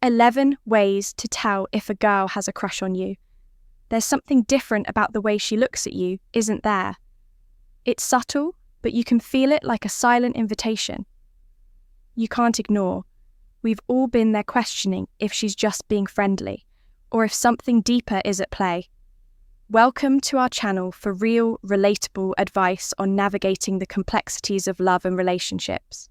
11 ways to tell if a girl has a crush on you. There's something different about the way she looks at you, isn't there? It's subtle, but you can feel it like a silent invitation. You can't ignore. We've all been there questioning if she's just being friendly, or if something deeper is at play. Welcome to our channel for real, relatable advice on navigating the complexities of love and relationships.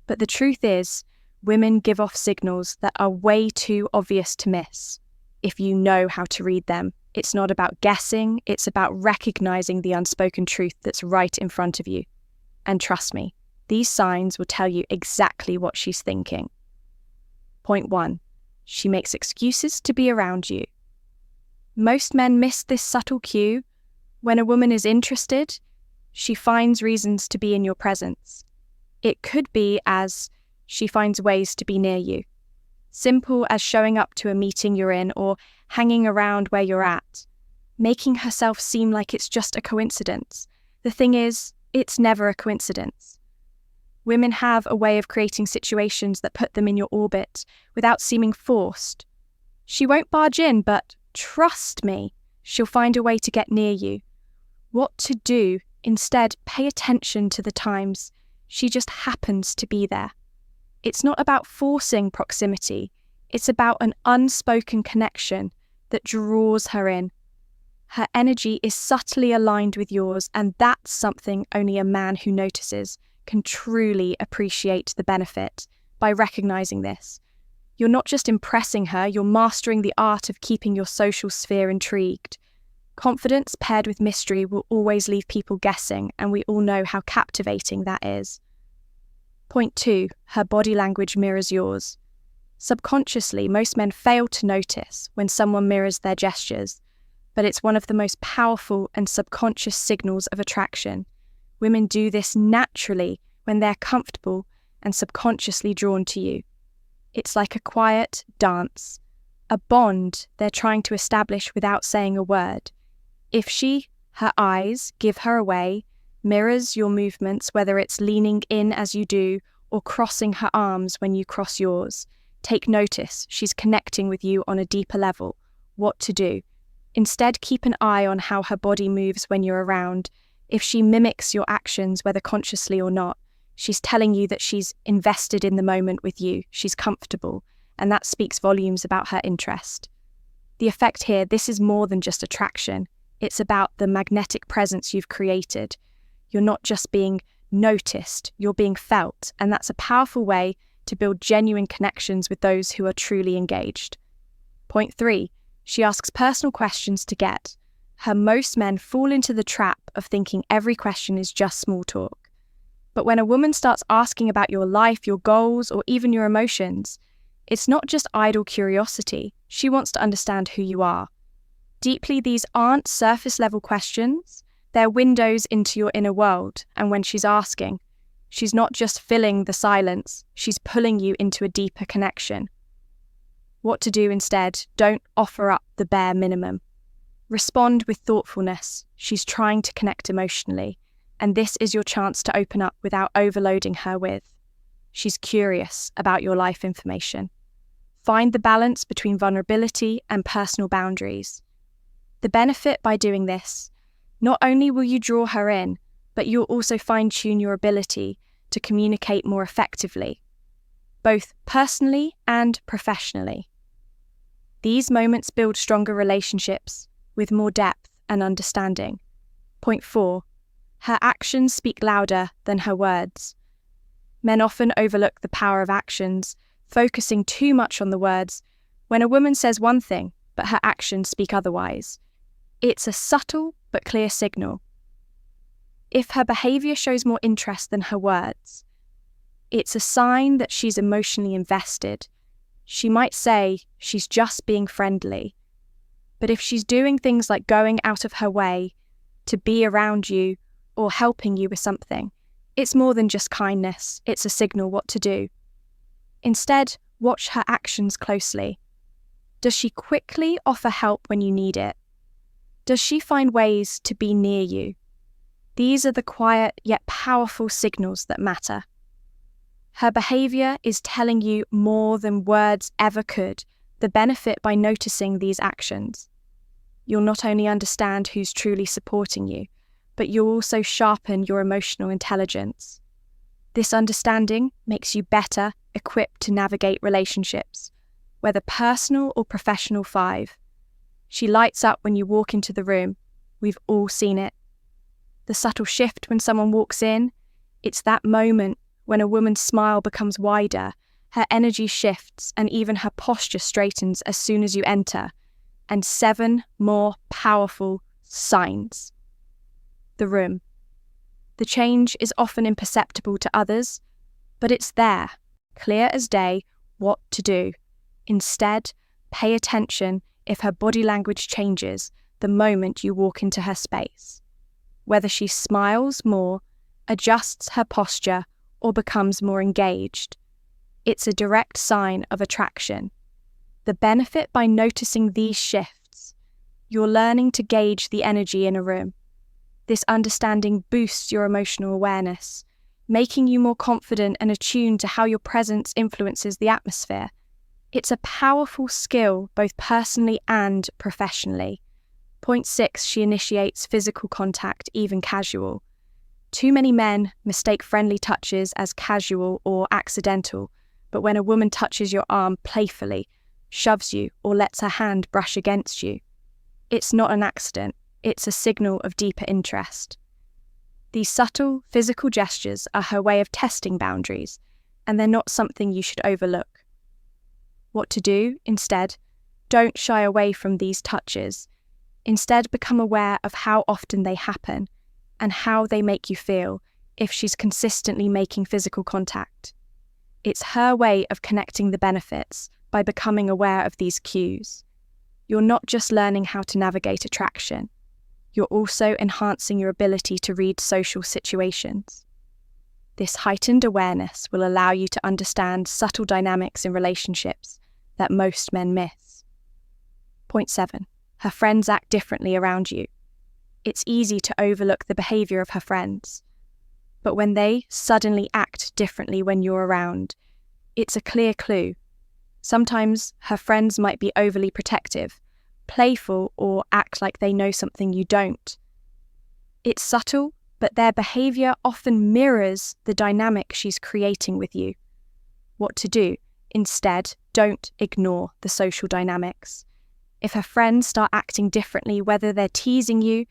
But the truth is, women give off signals that are way too obvious to miss. If you know how to read them, it's not about guessing, it's about recognizing the unspoken truth that's right in front of you. And trust me, these signs will tell you exactly what she's thinking. Point 1. She makes excuses to be around you. Most men miss this subtle cue. When a woman is interested, she finds reasons to be in your presence. It could be as she finds ways to be near you. Simple as showing up to a meeting you're in or hanging around where you're at, making herself seem like it's just a coincidence. The thing is, it's never a coincidence. Women have a way of creating situations that put them in your orbit without seeming forced. She won't barge in, but trust me, she'll find a way to get near you. What to do? Instead, pay attention to the times she just happens to be there. It's not about forcing proximity, it's about an unspoken connection that draws her in. Her energy is subtly aligned with yours, and that's something only a man who notices can truly appreciate the benefit by recognizing this. You're not just impressing her, you're mastering the art of keeping your social sphere intrigued. Confidence paired with mystery will always leave people guessing, and we all know how captivating that is. Point 2. Her body language mirrors yours. Subconsciously, most men fail to notice when someone mirrors their gestures, but it's one of the most powerful and subconscious signals of attraction. Women do this naturally when they're comfortable and subconsciously drawn to you. It's like a quiet dance, a bond they're trying to establish without saying a word. If her eyes give her away, mirrors your movements, whether it's leaning in as you do or crossing her arms when you cross yours, take notice, she's connecting with you on a deeper level. What to do? Instead, keep an eye on how her body moves when you're around. If she mimics your actions, whether consciously or not, she's telling you that she's invested in the moment with you, she's comfortable, and that speaks volumes about her interest. The effect here, this is more than just attraction. It's about the magnetic presence you've created. You're not just being noticed, you're being felt, and that's a powerful way to build genuine connections with those who are truly engaged. Point 3. She asks personal questions to get. Most men fall into the trap of thinking every question is just small talk. But when a woman starts asking about your life, your goals, or even your emotions, it's not just idle curiosity. She wants to understand who you are. Deeply, these aren't surface-level questions. They're windows into your inner world, and when she's asking, she's not just filling the silence, she's pulling you into a deeper connection. What to do instead? Don't offer up the bare minimum. Respond with thoughtfulness. She's trying to connect emotionally, and this is your chance to open up without overloading her with. She's curious about your life information. Find the balance between vulnerability and personal boundaries. The benefit by doing this, not only will you draw her in, but you'll also fine-tune your ability to communicate more effectively, both personally and professionally. These moments build stronger relationships with more depth and understanding. Point 4. Her actions speak louder than her words. Men often overlook the power of actions, focusing too much on the words. When a woman says one thing, but her actions speak otherwise, it's a subtle but clear signal. If her behavior shows more interest than her words, it's a sign that she's emotionally invested. She might say she's just being friendly, but if she's doing things like going out of her way to be around you or helping you with something, it's more than just kindness, it's a signal what to do. Instead, watch her actions closely. Does she quickly offer help when you need it? Does she find ways to be near you? These are the quiet yet powerful signals that matter. Her behavior is telling you more than words ever could, the benefit by noticing these actions. You'll not only understand who's truly supporting you, but you'll also sharpen your emotional intelligence. This understanding makes you better equipped to navigate relationships, whether personal or professional. 5. She lights up when you walk into the room. We've all seen it. The subtle shift when someone walks in, it's that moment when a woman's smile becomes wider, her energy shifts, and even her posture straightens as soon as you enter. And 7 more powerful signs. The room. The change is often imperceptible to others, but it's there, clear as day, what to do. Instead, pay attention if her body language changes the moment you walk into her space. Whether she smiles more, adjusts her posture, or becomes more engaged. It's a direct sign of attraction. The benefit by noticing these shifts, you're learning to gauge the energy in a room. This understanding boosts your emotional awareness, making you more confident and attuned to how your presence influences the atmosphere. It's a powerful skill both personally and professionally. Point 6, she initiates physical contact, even casual. Too many men mistake friendly touches as casual or accidental, but when a woman touches your arm playfully, shoves you, or lets her hand brush against you, it's not an accident, it's a signal of deeper interest. These subtle physical gestures are her way of testing boundaries, and they're not something you should overlook. What to do instead? Don't shy away from these touches. Instead, become aware of how often they happen and how they make you feel if she's consistently making physical contact. It's her way of connecting the benefits by becoming aware of these cues. You're not just learning how to navigate attraction, you're also enhancing your ability to read social situations. This heightened awareness will allow you to understand subtle dynamics in relationships that most men miss. Point 7. Her friends act differently around you. It's easy to overlook the behavior of her friends, but when they suddenly act differently when you're around, it's a clear clue. Sometimes her friends might be overly protective, playful, or act like they know something you don't. It's subtle, but their behavior often mirrors the dynamic she's creating with you. What to do? Instead, don't ignore the social dynamics. If her friends start acting differently, whether they're teasing you,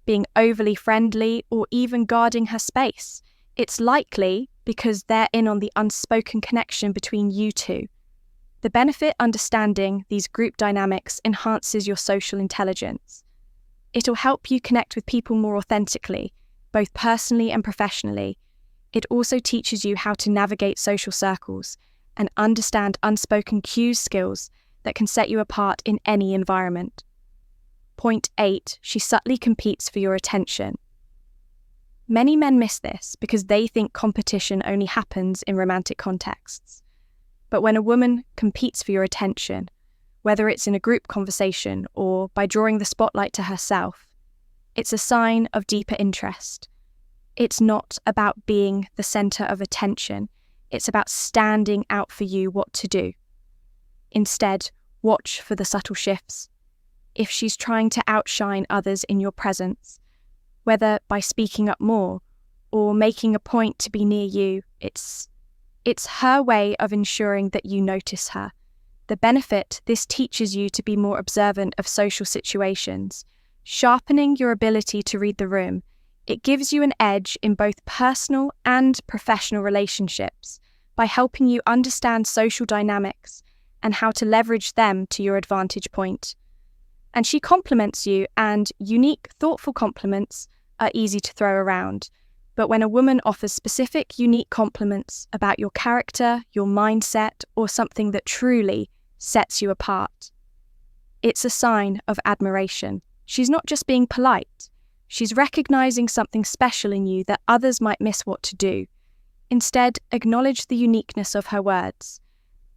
being overly friendly, or even guarding her space, it's likely because they're in on the unspoken connection between you two. The benefit understanding these group dynamics enhances your social intelligence. It'll help you connect with people more authentically, both personally and professionally. It also teaches you how to navigate social circles and understand unspoken cues skills that can set you apart in any environment. Point 8, she subtly competes for your attention. Many men miss this because they think competition only happens in romantic contexts. But when a woman competes for your attention, whether it's in a group conversation or by drawing the spotlight to herself, it's a sign of deeper interest. It's not about being the center of attention, it's about standing out for you what to do. Instead, watch for the subtle shifts. If she's trying to outshine others in your presence, whether by speaking up more or making a point to be near you, it's her way of ensuring that you notice her. The benefit, this teaches you to be more observant of social situations, sharpening your ability to read the room. It gives you an edge in both personal and professional relationships by helping you understand social dynamics and how to leverage them to your advantage point. And she compliments you, and unique, thoughtful compliments are easy to throw around. But when a woman offers specific, unique compliments about your character, your mindset, or something that truly sets you apart, it's a sign of admiration. She's not just being polite. She's recognizing something special in you that others might miss what to do. Instead, acknowledge the uniqueness of her words.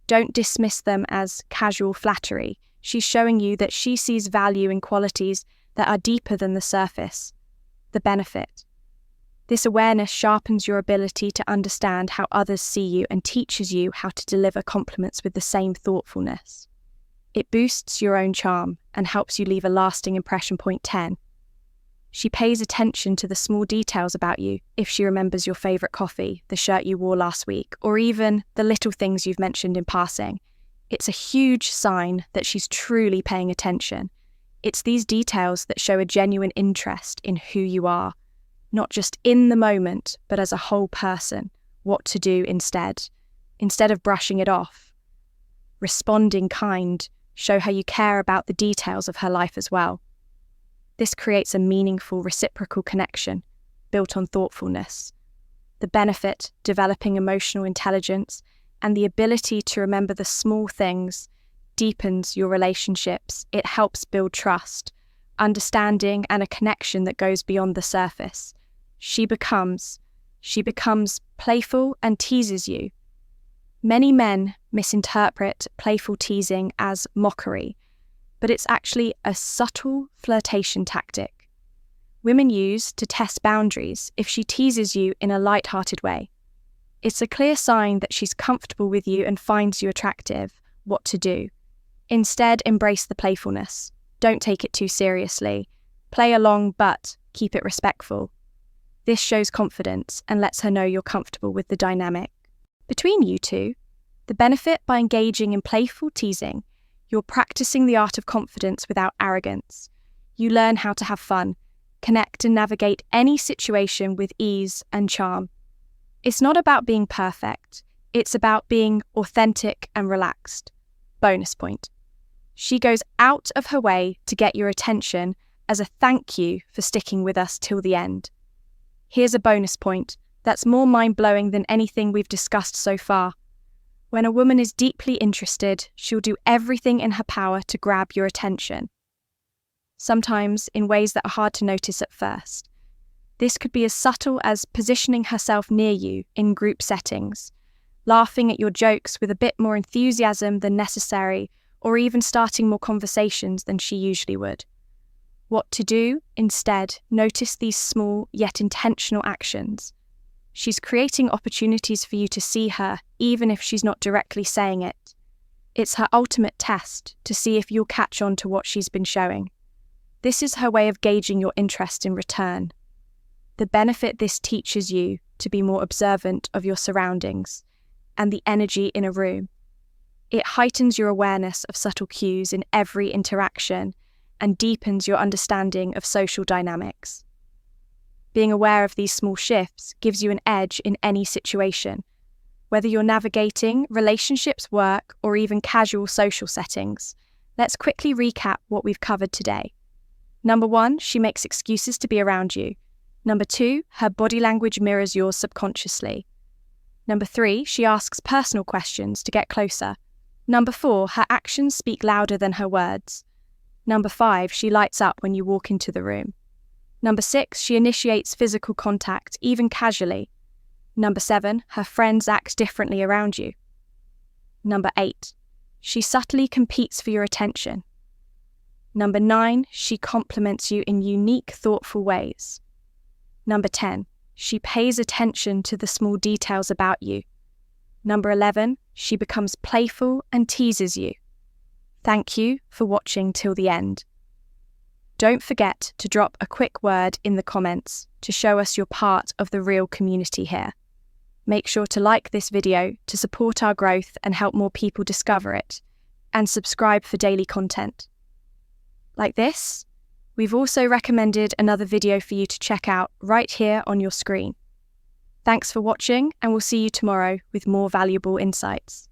Don't dismiss them as casual flattery. She's showing you that she sees value in qualities that are deeper than the surface. The benefit. This awareness sharpens your ability to understand how others see you and teaches you how to deliver compliments with the same thoughtfulness. It boosts your own charm and helps you leave a lasting impression. Point 10. She pays attention to the small details about you. If she remembers your favourite coffee, the shirt you wore last week, or even the little things you've mentioned in passing, it's a huge sign that she's truly paying attention. It's these details that show a genuine interest in who you are, not just in the moment, but as a whole person. What to do instead of brushing it off. Responding kind, show how you care about the details of her life as well. This creates a meaningful reciprocal connection built on thoughtfulness. The benefit, developing emotional intelligence, and the ability to remember the small things deepens your relationships. It helps build trust, understanding, and a connection that goes beyond the surface. She becomes playful and teases you. Many men misinterpret playful teasing as mockery, but it's actually a subtle flirtation tactic women use to test boundaries. If she teases you in a light-hearted way, it's a clear sign that she's comfortable with you and finds you attractive. What to do? Instead, embrace the playfulness. Don't take it too seriously. Play along, but keep it respectful. This shows confidence and lets her know you're comfortable with the dynamic between you two. The benefit: by engaging in playful teasing, you're practicing the art of confidence without arrogance. You learn how to have fun, connect, and navigate any situation with ease and charm. It's not about being perfect. It's about being authentic and relaxed. Bonus point: she goes out of her way to get your attention as a thank you for sticking with us till the end. Here's a bonus point that's more mind-blowing than anything we've discussed so far. When a woman is deeply interested, she'll do everything in her power to grab your attention, sometimes in ways that are hard to notice at first. This could be as subtle as positioning herself near you in group settings, laughing at your jokes with a bit more enthusiasm than necessary, or even starting more conversations than she usually would. What to do instead? Notice these small yet intentional actions. She's creating opportunities for you to see her, even if she's not directly saying it. It's her ultimate test to see if you'll catch on to what she's been showing. This is her way of gauging your interest in return. The benefit: this teaches you to be more observant of your surroundings and the energy in a room. It heightens your awareness of subtle cues in every interaction and deepens your understanding of social dynamics. Being aware of these small shifts gives you an edge in any situation, whether you're navigating relationships, work, or even casual social settings. Let's quickly recap what we've covered today. Number 1, she makes excuses to be around you. Number 2, her body language mirrors yours subconsciously. Number 3, she asks personal questions to get closer. Number 4, her actions speak louder than her words. Number 5, she lights up when you walk into the room. Number 6, she initiates physical contact, even casually. Number 7, her friends act differently around you. Number 8, she subtly competes for your attention. Number 9, she compliments you in unique, thoughtful ways. Number 10, she pays attention to the small details about you. Number 11, she becomes playful and teases you. Thank you for watching till the end. Don't forget to drop a quick word in the comments to show us you're part of the real community here. Make sure to like this video to support our growth and help more people discover it, and subscribe for daily content. Like this, we've also recommended another video for you to check out right here on your screen. Thanks for watching, and we'll see you tomorrow with more valuable insights.